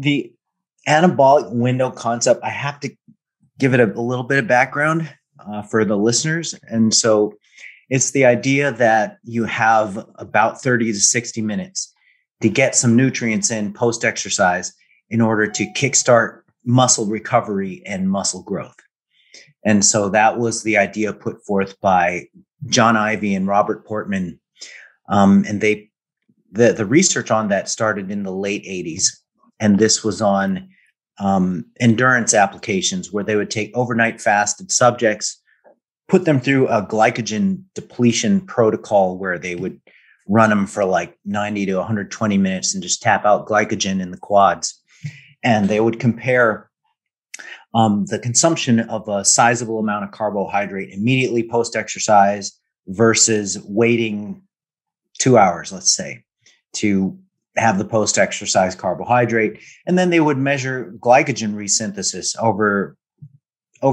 the anabolic window concept, I have to give it a little bit of background for the listeners. And so it's the idea that you have about 30 to 60 minutes to get some nutrients in post-exercise in order to kickstart muscle recovery and muscle growth. And so that was the idea put forth by John Ivey and Robert Portman. And the research on that started in the late 80s. And this was on endurance applications where they would take overnight fasted subjects, put them through a glycogen depletion protocol where they would run them for like 90 to 120 minutes and just tap out glycogen in the quads. And they would compare the consumption of a sizable amount of carbohydrate immediately post-exercise versus waiting 2 hours, let's say, to have the post-exercise carbohydrate. And then they would measure glycogen resynthesis over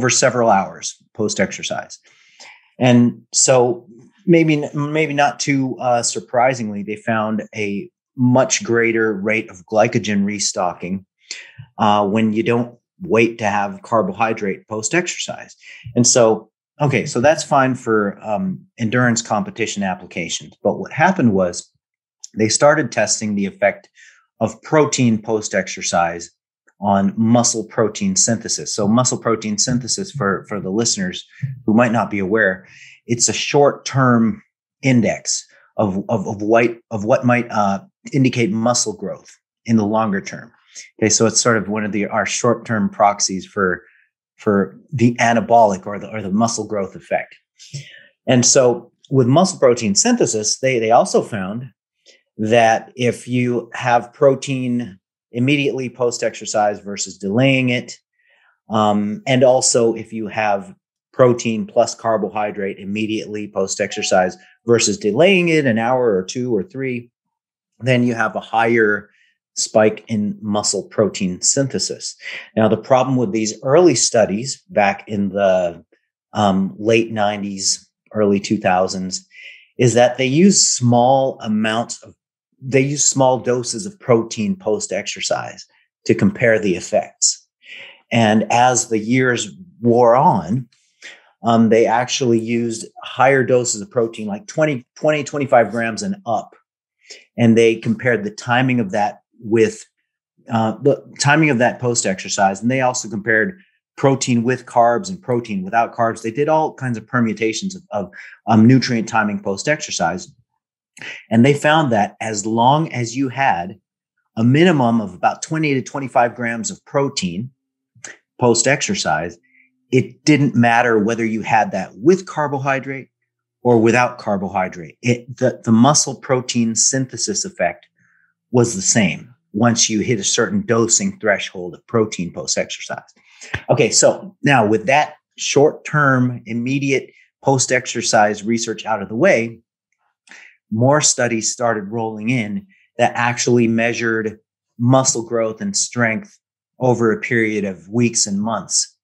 several hours post-exercise. And so maybe not too surprisingly, they found a much greater rate of glycogen restocking when you don't wait to have carbohydrate post-exercise. And so, okay, so that's fine for endurance competition applications. But what happened was they started testing the effect of protein post-exercise on muscle protein synthesis. So muscle protein synthesis, for the listeners who might not be aware, it's a short-term index of what might indicate muscle growth in the longer term. Okay, so it's sort of one of our short-term proxies for the anabolic or the muscle growth effect. And so with muscle protein synthesis, they also found that if you have protein immediately post-exercise versus delaying it, and also if you have protein plus carbohydrate immediately post-exercise versus delaying it an hour or 2 or 3, then you have a higher spike in muscle protein synthesis. Now, the problem with these early studies back in the late 90s, early 2000s, is that they use small doses of protein post-exercise to compare the effects. And as the years wore on, they actually used higher doses of protein, like 25 grams and up. And they compared the timing of that with the timing of that post-exercise. And they also compared protein with carbs and protein without carbs. They did all kinds of permutations of nutrient timing post-exercise. And they found that as long as you had a minimum of about 20 to 25 grams of protein post-exercise, it didn't matter whether you had that with carbohydrate or without carbohydrate. The muscle protein synthesis effect was the same once you hit a certain dosing threshold of protein post-exercise. Okay, so now with that short-term, immediate post-exercise research out of the way, more studies started rolling in that actually measured muscle growth and strength over a period of weeks and months.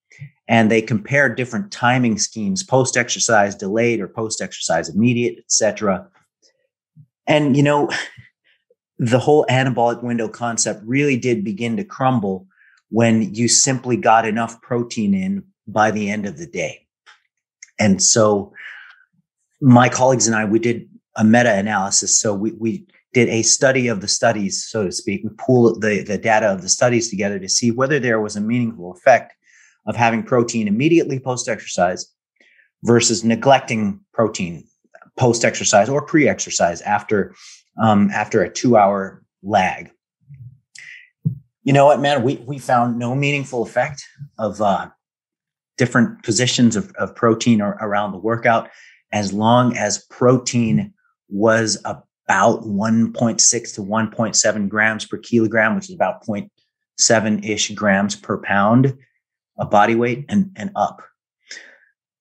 And they compared different timing schemes, post-exercise delayed or post-exercise immediate, et cetera. And, the whole anabolic window concept really did begin to crumble when you simply got enough protein in by the end of the day. And so my colleagues and I, we did a meta-analysis. So we did a study of the studies, so to speak. We pooled the data of the studies together to see whether there was a meaningful effect of having protein immediately post-exercise versus neglecting protein post-exercise or pre-exercise after a 2-hour lag. You know what, man? We found no meaningful effect of different positions of protein around the workout, as long as protein was about 1.6 to 1.7 grams per kilogram, which is about 0.7-ish grams per pound of body weight and up.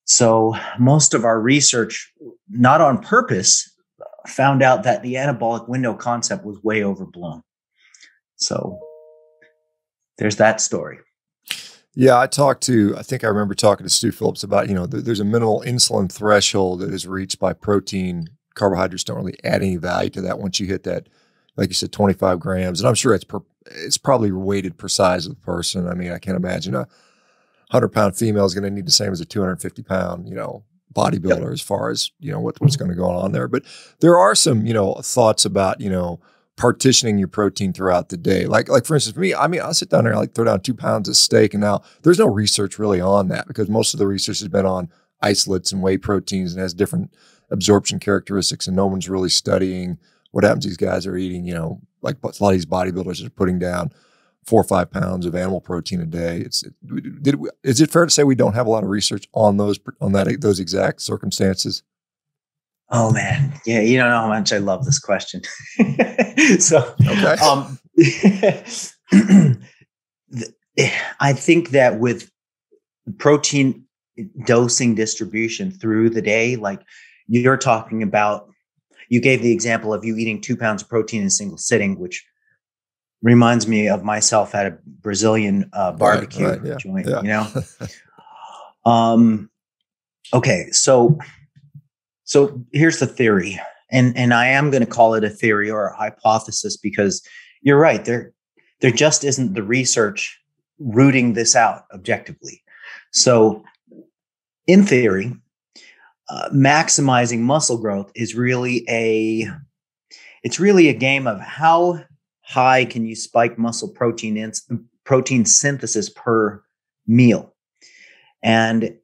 So most of our research, not on purpose, found out that the anabolic window concept was way overblown. So there's that story. Yeah, I think I remember talking to Stu Phillips about, there's a minimal insulin threshold that is reached by protein. Carbohydrates don't really add any value to that once you hit that like you said, 25 grams. And I'm sure it's probably weighted per size of the person. I mean, I can't imagine a 100-pound female is going to need the same as a 250-pound, bodybuilder Yep. as far as, what's going to go on there. But there are some, thoughts about, partitioning your protein throughout the day. Like for instance, for me, I mean, I'll sit down there and like throw down 2 pounds of steak. And now there's no research really on that because most of the research has been on isolates and whey proteins and has different absorption characteristics. And no one's really studying what happens. These guys are eating, like a lot of these bodybuilders are putting down 4 or 5 pounds of animal protein a day. Is it fair to say we don't have a lot of research on those exact circumstances? Oh man, yeah, you don't know how much I love this question. So, okay. I think that with protein dosing distribution through the day, like you're talking about, you gave the example of you eating 2 pounds of protein in a single sitting, which reminds me of myself at a Brazilian barbecue joint. Yeah. Okay, so here's the theory, and I am going to call it a theory or a hypothesis because you're right. There just isn't the research rooting this out objectively. So, in theory, maximizing muscle growth is really a game of how high can you spike muscle protein synthesis per meal, and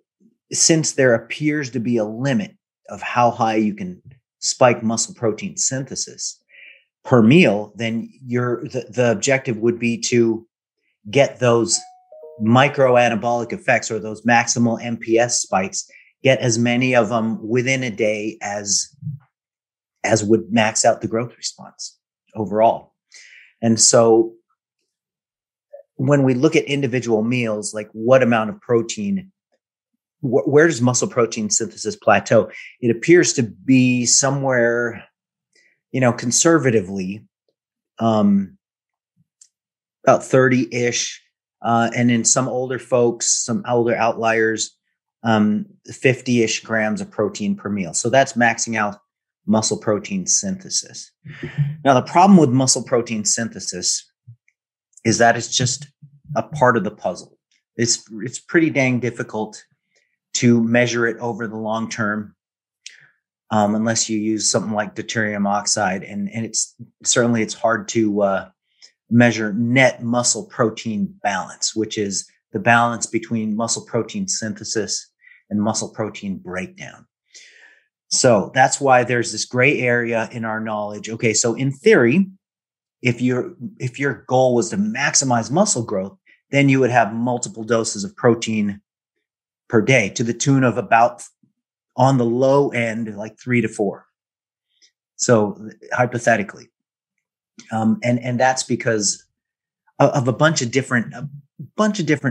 since there appears to be a limit of how high you can spike muscle protein synthesis per meal, then the objective would be to get those micro anabolic effects or those maximal MPS spikes, get as many of them within a day as would max out the growth response overall. And so when we look at individual meals, like what amount of protein, where does muscle protein synthesis plateau? It appears to be somewhere, conservatively, about 30-ish. And in some older folks, some older outliers, 50-ish grams of protein per meal. So that's maxing out muscle protein synthesis. Now, the problem with muscle protein synthesis is that it's just a part of the puzzle. It's pretty dang difficult to measure it over the long term, unless you use something like deuterium oxide, and it's hard to measure net muscle protein balance, which is the balance between muscle protein synthesis and muscle protein breakdown. So that's why there's this gray area in our knowledge. Okay, so in theory, if your goal was to maximize muscle growth, then you would have multiple doses of protein per day to the tune of about, on the low end, like 3 to 4. So hypothetically, and that's because of a bunch of different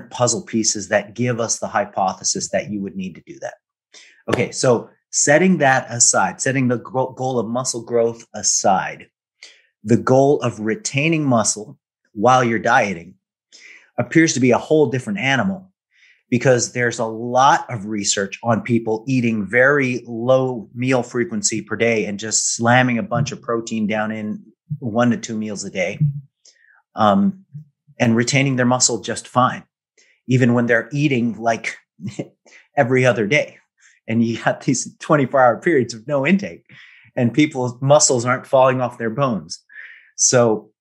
puzzle pieces that give us the hypothesis that you would need to do that. Okay, so setting that aside, setting the goal of muscle growth aside, the goal of retaining muscle while you're dieting appears to be a whole different animal, because there's a lot of research on people eating very low meal frequency per day and just slamming a bunch of protein down in 1 to 2 meals a day, and retaining their muscle just fine, even when they're eating like every other day. And you got these 24-hour periods of no intake, and people's muscles aren't falling off their bones. So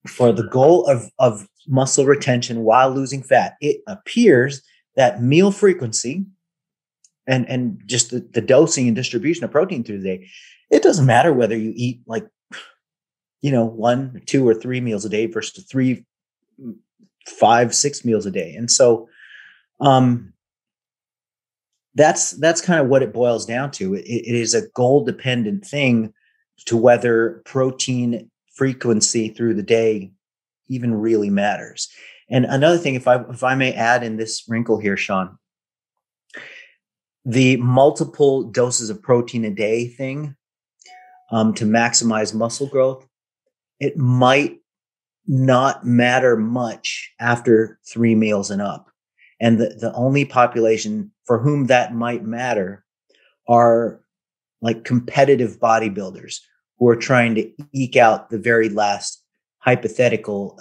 for the goal of muscle retention while losing fat, it appears that meal frequency and just the dosing and distribution of protein through the day, it doesn't matter whether you eat like, 1, 2, or 3 meals a day versus 3, 5, 6 meals a day. And so that's kind of what it boils down to. It is a goal dependent thing to whether protein frequency through the day even really matters. And another thing, if I may add in this wrinkle here, Shawn, the multiple doses of protein a day thing, to maximize muscle growth, it might not matter much after 3 meals and up. And the only population for whom that might matter are like competitive bodybuilders who are trying to eke out the very last hypothetical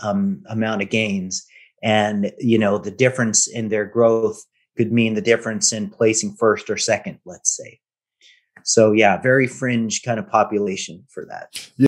amount of gains. And, the difference in their growth could mean the difference in placing first or second, let's say. So yeah, very fringe kind of population for that.